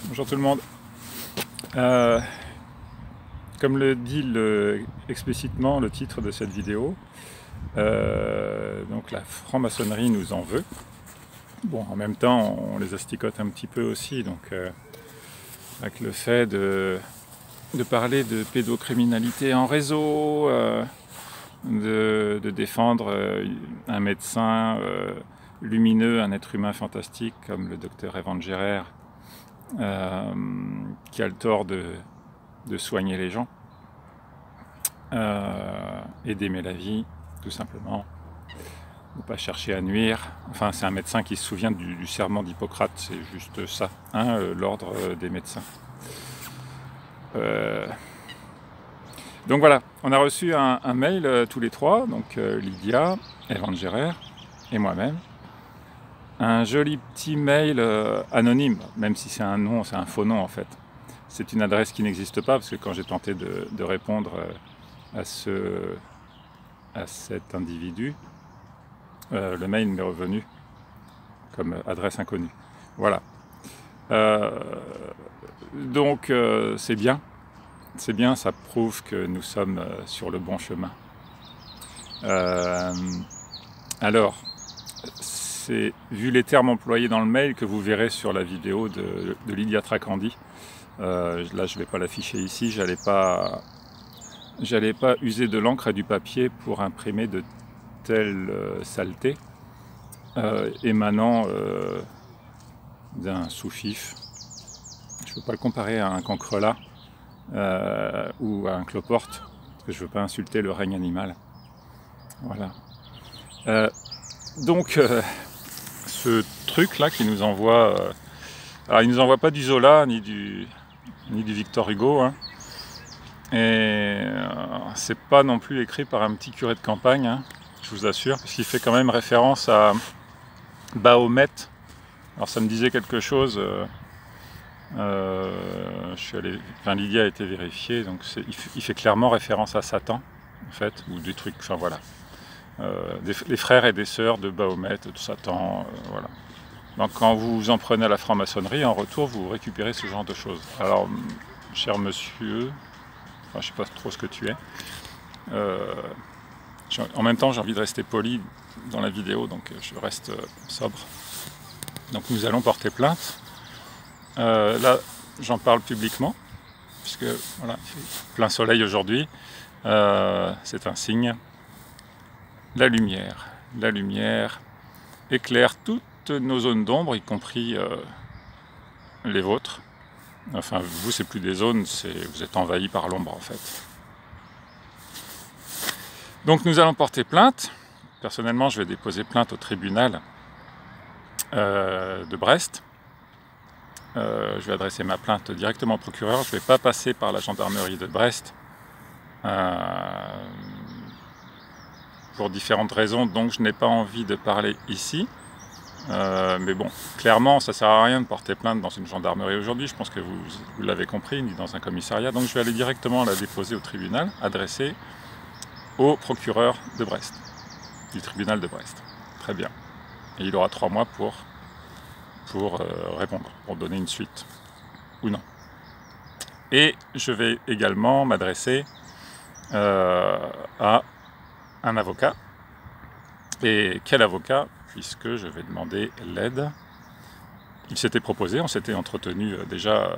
Bonjour tout le monde. Comme le dit explicitement le titre de cette vidéo, donc la franc-maçonnerie nous en veut. Bon, en même temps, on les asticote un petit peu aussi, donc avec le fait de parler de pédocriminalité en réseau, de défendre un médecin lumineux, un être humain fantastique comme le docteur Evan Gerer, qui a le tort de soigner les gens et d'aimer la vie, tout simplement, ne pas chercher à nuire. Enfin, c'est un médecin qui se souvient du serment d'Hippocrate, c'est juste ça, hein, l'ordre des médecins. Donc voilà, on a reçu un mail tous les trois, donc Lydia, Evan Gerer et moi-même. Un joli petit mail anonyme, même si c'est un nom, c'est un faux nom en fait. C'est une adresse qui n'existe pas, parce que quand j'ai tenté de répondre à cet individu, le mail m'est revenu comme adresse inconnue. Voilà. Donc c'est bien, ça prouve que nous sommes sur le bon chemin. Alors, c'est vu les termes employés dans le mail que vous verrez sur la vidéo de Lydia Tracandi. Là, je ne vais pas l'afficher ici, j'allais pas user de l'encre et du papier pour imprimer de telles saletés émanant d'un sous-fif. Je ne veux pas le comparer à un cancrelat ou à un cloporte, parce que je ne veux pas insulter le règne animal. Voilà. Donc, ce truc-là qui nous envoie... alors, il ne nous envoie pas du Zola, ni du Victor Hugo, hein. Et c'est pas non plus écrit par un petit curé de campagne, hein, je vous assure, parce qu'il fait quand même référence à Bahomet. Alors ça me disait quelque chose, Lydia a été vérifiée, donc il fait clairement référence à Satan, en fait, ou des trucs, enfin voilà. Les frères et des sœurs de Bahomet, de Satan, voilà. Donc quand vous en prenez à la franc-maçonnerie, en retour, vous récupérez ce genre de choses. Alors, cher monsieur... Enfin, je ne sais pas trop ce que tu es. En même temps, j'ai envie de rester poli dans la vidéo, donc je reste sobre. Donc nous allons porter plainte. Là, j'en parle publiquement, puisque voilà, il fait plein soleil aujourd'hui. C'est un signe. La lumière éclaire toutes nos zones d'ombre, y compris les vôtres. Enfin, vous, c'est plus des zones, vous êtes envahis par l'ombre, en fait. Donc, nous allons porter plainte. Personnellement, je vais déposer plainte au tribunal de Brest. Je vais adresser ma plainte directement au procureur. Je ne vais pas passer par la gendarmerie de Brest pour différentes raisons, donc je n'ai pas envie de parler ici. Mais bon, clairement, ça ne sert à rien de porter plainte dans une gendarmerie aujourd'hui, je pense que vous l'avez compris, ni dans un commissariat. Donc je vais aller directement la déposer au tribunal, adressée au procureur de Brest, du tribunal de Brest. Très bien. Et il aura 3 mois pour répondre, pour donner une suite, ou non. Et je vais également m'adresser à un avocat. Et quel avocat ? Puisque je vais demander l'aide. Il s'était proposé, on s'était entretenu déjà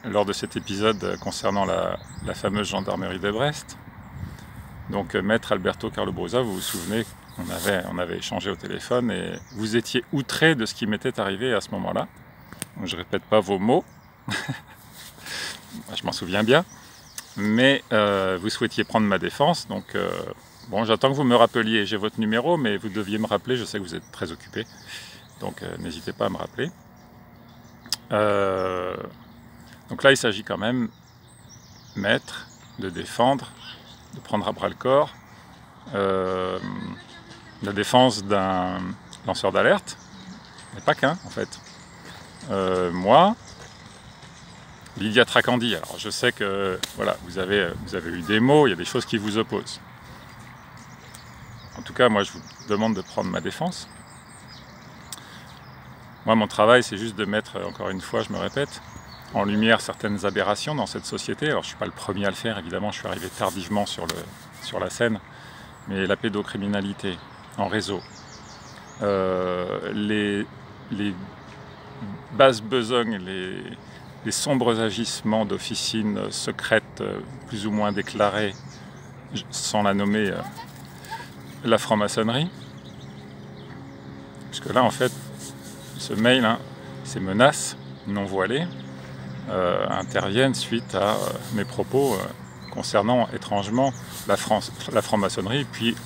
lors de cet épisode concernant la fameuse gendarmerie de Brest. Donc maître Alberto Carlo Brosa, vous vous souvenez, on avait échangé au téléphone et vous étiez outré de ce qui m'était arrivé à ce moment-là. Je ne répète pas vos mots, je m'en souviens bien, mais vous souhaitiez prendre ma défense, donc... Bon, j'attends que vous me rappeliez, j'ai votre numéro, mais vous deviez me rappeler, je sais que vous êtes très occupé, donc n'hésitez pas à me rappeler. Donc là, il s'agit quand même, maître, de défendre, de prendre à bras le corps, la défense d'un lanceur d'alerte, mais pas qu'un en fait. Moi, Lydia Tracandi, alors je sais que voilà, vous avez eu des mots, il y a des choses qui vous opposent. En tout cas, moi, je vous demande de prendre ma défense. Moi, mon travail, c'est juste de mettre, encore une fois, je me répète, en lumière certaines aberrations dans cette société. Alors, je ne suis pas le premier à le faire, évidemment, je suis arrivé tardivement sur la scène, mais la pédocriminalité en réseau, les basses besognes, les sombres agissements d'officines secrètes, plus ou moins déclarées, sans la nommer, la franc-maçonnerie. Puisque là, en fait, ce mail, hein, ces menaces non voilées, interviennent suite à mes propos concernant étrangement la franc-maçonnerie, puis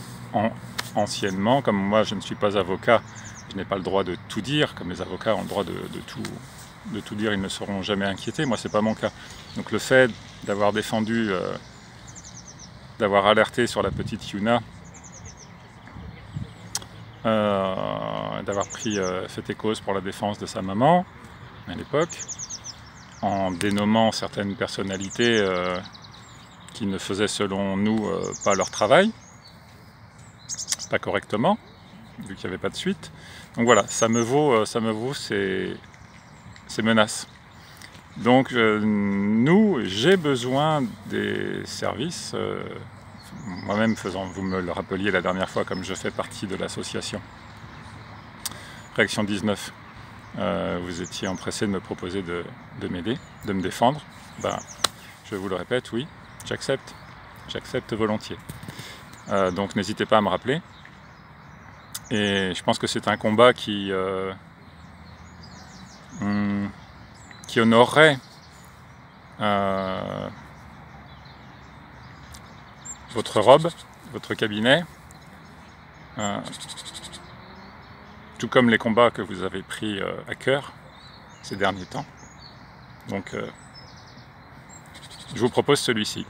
anciennement, comme moi je ne suis pas avocat, je n'ai pas le droit de tout dire, comme les avocats ont le droit de tout dire, ils ne seront jamais inquiétés, moi c'est pas mon cas. Donc le fait d'avoir défendu, d'avoir alerté sur la petite Yuna, d'avoir pris fait et cause pour la défense de sa maman à l'époque, en dénommant certaines personnalités qui ne faisaient selon nous pas leur travail, pas correctement, vu qu'il n'y avait pas de suite. Donc voilà, ça me vaut ces menaces. Donc j'ai besoin des services, moi-même vous me le rappeliez la dernière fois, comme je fais partie de l'association Réaction 19, vous étiez empressé de me proposer de m'aider, de me défendre. Ben, je vous le répète, oui, j'accepte volontiers. Donc n'hésitez pas à me rappeler. Et je pense que c'est un combat qui honorerait votre robe, votre cabinet, tout comme les combats que vous avez pris à cœur ces derniers temps. Donc je vous propose celui-ci,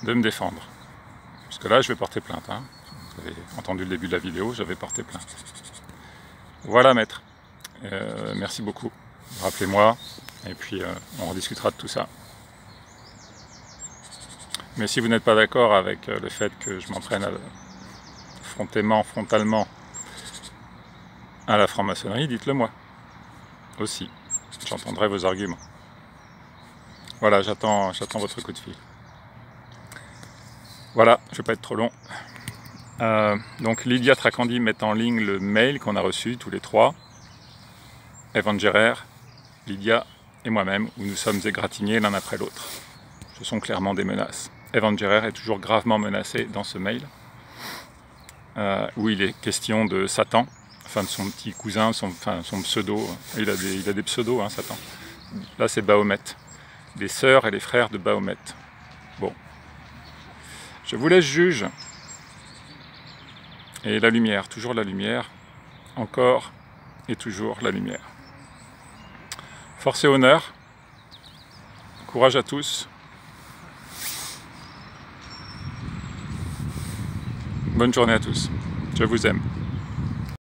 de me défendre. Puisque là je vais porter plainte, hein. Vous avez entendu le début de la vidéo, j'avais porté plainte. Voilà maître, merci beaucoup, rappelez-moi, et puis on rediscutera de tout ça. Mais si vous n'êtes pas d'accord avec le fait que je m'en prenne frontalement à la franc-maçonnerie, dites-le moi aussi, j'entendrai vos arguments. Voilà, j'attends votre coup de fil. Voilà, je ne vais pas être trop long. Donc Lydia Tracandi met en ligne le mail qu'on a reçu tous les trois, Evan Gerer, Lydia et moi-même, où nous sommes égratignés l'un après l'autre. Ce sont clairement des menaces. Evan Gerer est toujours gravement menacé dans ce mail, où il est question de Satan, enfin de son petit cousin, son pseudo, il a des pseudos, hein, Satan. Là c'est Bahomet, les sœurs et les frères de Bahomet. Bon, je vous laisse juge. Et la lumière, toujours la lumière, encore et toujours la lumière. Force et honneur, courage à tous, bonne journée à tous, je vous aime.